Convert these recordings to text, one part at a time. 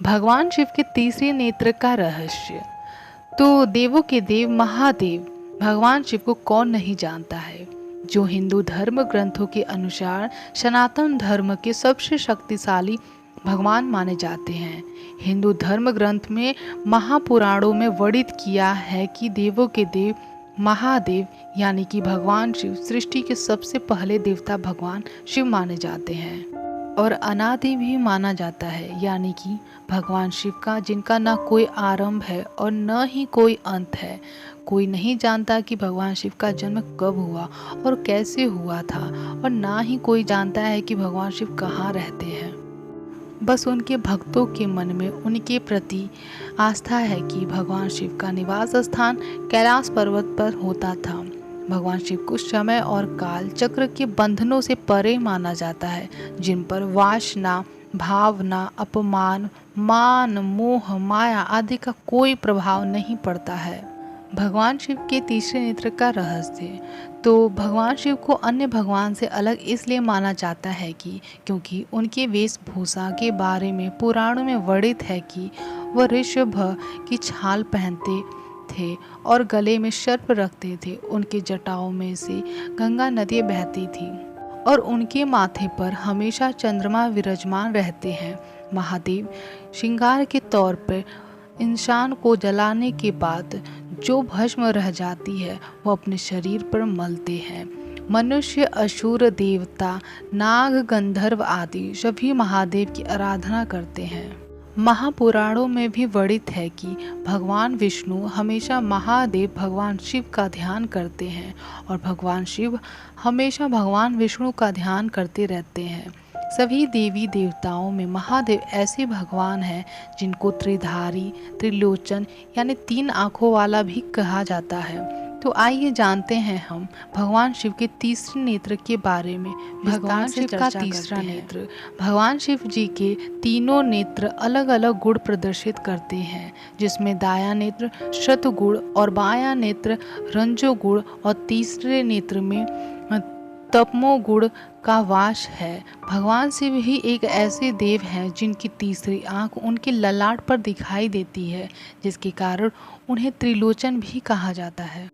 भगवान शिव के तीसरे नेत्र का रहस्य। तो देवों के देव महादेव भगवान शिव को कौन नहीं जानता है, जो हिंदू धर्म ग्रंथों के अनुसार सनातन धर्म के सबसे शक्तिशाली भगवान माने जाते हैं। हिंदू धर्म ग्रंथ में महापुराणों में वर्णित किया है कि देवों के देव महादेव यानी कि भगवान शिव सृष्टि के सबसे पहले देवता भगवान शिव माने जाते हैं और अनादि भी माना जाता है, यानी कि भगवान शिव का जिनका ना कोई आरंभ है और न ही कोई अंत है। कोई नहीं जानता कि भगवान शिव का जन्म कब हुआ और कैसे हुआ था, और ना ही कोई जानता है कि भगवान शिव कहाँ रहते हैं। बस उनके भक्तों के मन में उनके प्रति आस्था है कि भगवान शिव का निवास स्थान कैलाश पर्वत पर होता था। भगवान शिव को समय और काल चक्र के बंधनों से परे माना जाता है, जिन पर वासना, भावना, अपमान, मान, मोह, माया आदि का कोई प्रभाव नहीं पड़ता है। भगवान शिव के तीसरे नेत्र का रहस्य। तो भगवान शिव को अन्य भगवान से अलग इसलिए माना जाता है कि क्योंकि उनके वेशभूषा के बारे में पुराणों में वर्णित है कि वह ऋषभ की छाल पहनते थे और गले में सर्प रखते थे। उनके जटाओं में से गंगा नदी बहती थी और उनके माथे पर हमेशा चंद्रमा विराजमान रहते हैं। महादेव श्रृंगार के तौर पर इंसान को जलाने के बाद जो भस्म रह जाती है वो अपने शरीर पर मलते हैं। मनुष्य, असुर, देवता, नाग, गंधर्व आदि सभी महादेव की आराधना करते हैं। महापुराणों में भी वर्णित है कि भगवान विष्णु हमेशा महादेव भगवान शिव का ध्यान करते हैं और भगवान शिव हमेशा भगवान विष्णु का ध्यान करते रहते हैं। सभी देवी देवताओं में महादेव ऐसे भगवान हैं जिनको त्रिधारी, त्रिलोचन यानी 3 आँखों वाला भी कहा जाता है। तो आइए जानते हैं हम भगवान शिव के तीसरे नेत्र के बारे में। भगवान शिव का तीसरा नेत्र। भगवान शिव जी के तीनों नेत्र अलग अलग गुण प्रदर्शित करते हैं, जिसमें दाया नेत्र शतगुण और बायां नेत्र रंजोगुण और तीसरे नेत्र में तमोगुण का वास है। भगवान शिव ही एक ऐसे देव हैं जिनकी तीसरी आंख उनके ललाट पर दिखाई देती है, जिसके कारण उन्हें त्रिलोचन भी कहा जाता है।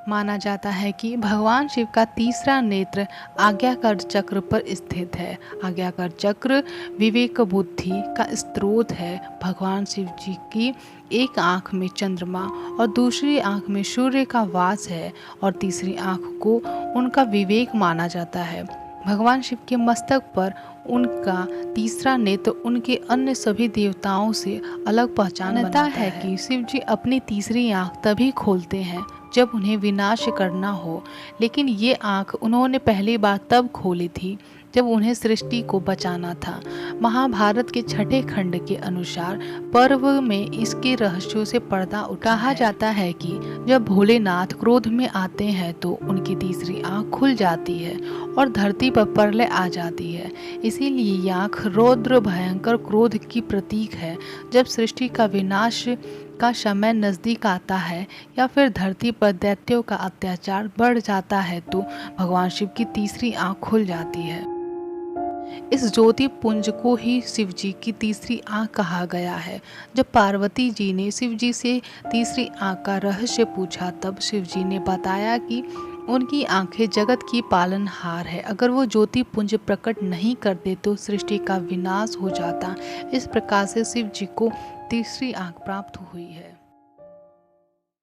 माना जाता है कि भगवान शिव का तीसरा नेत्र आज्ञाकार चक्र पर स्थित है। आज्ञाकार चक्र विवेक बुद्धि का स्रोत है। भगवान शिव जी की एक आंख में चंद्रमा और दूसरी आंख में सूर्य का वास है और तीसरी आंख को उनका विवेक माना जाता है। भगवान शिव के मस्तक पर उनका तीसरा नेत्र उनके अन्य सभी देवताओं से अलग पहचान बनाता है कि शिव जी अपनी तीसरी आंख तभी खोलते हैं जब उन्हें विनाश करना हो, लेकिन ये आंख उन्होंने पहली बार तब खोली थी जब उन्हें सृष्टि को बचाना था। महाभारत के 6ठे खंड के अनुसार पर्व में इसके रहस्यों से पर्दा उठाया जाता है कि जब भोलेनाथ क्रोध में आते हैं तो उनकी तीसरी आंख खुल जाती है और धरती पर प्रलय आ जाती है। इसीलिए ये आंख रौद्र भयंकर क्रोध की प्रतीक है। जब सृष्टि का विनाश का समय नज़दीक आता है या फिर धरती पर दैत्यों का अत्याचार बढ़ जाता है तो भगवान शिव की तीसरी आंख खुल जाती है। इस ज्योति पुंज को ही शिव जी की तीसरी आंख कहा गया है। जब पार्वती जी ने शिव जी से तीसरी आंख का रहस्य पूछा तब शिव जी ने बताया कि उनकी आंखें जगत की पालनहार है। अगर वो ज्योति पुंज प्रकट नहीं करते तो सृष्टि का विनाश हो जाता। इस प्रकार से शिव जी को तीसरी आंख प्राप्त हुई है।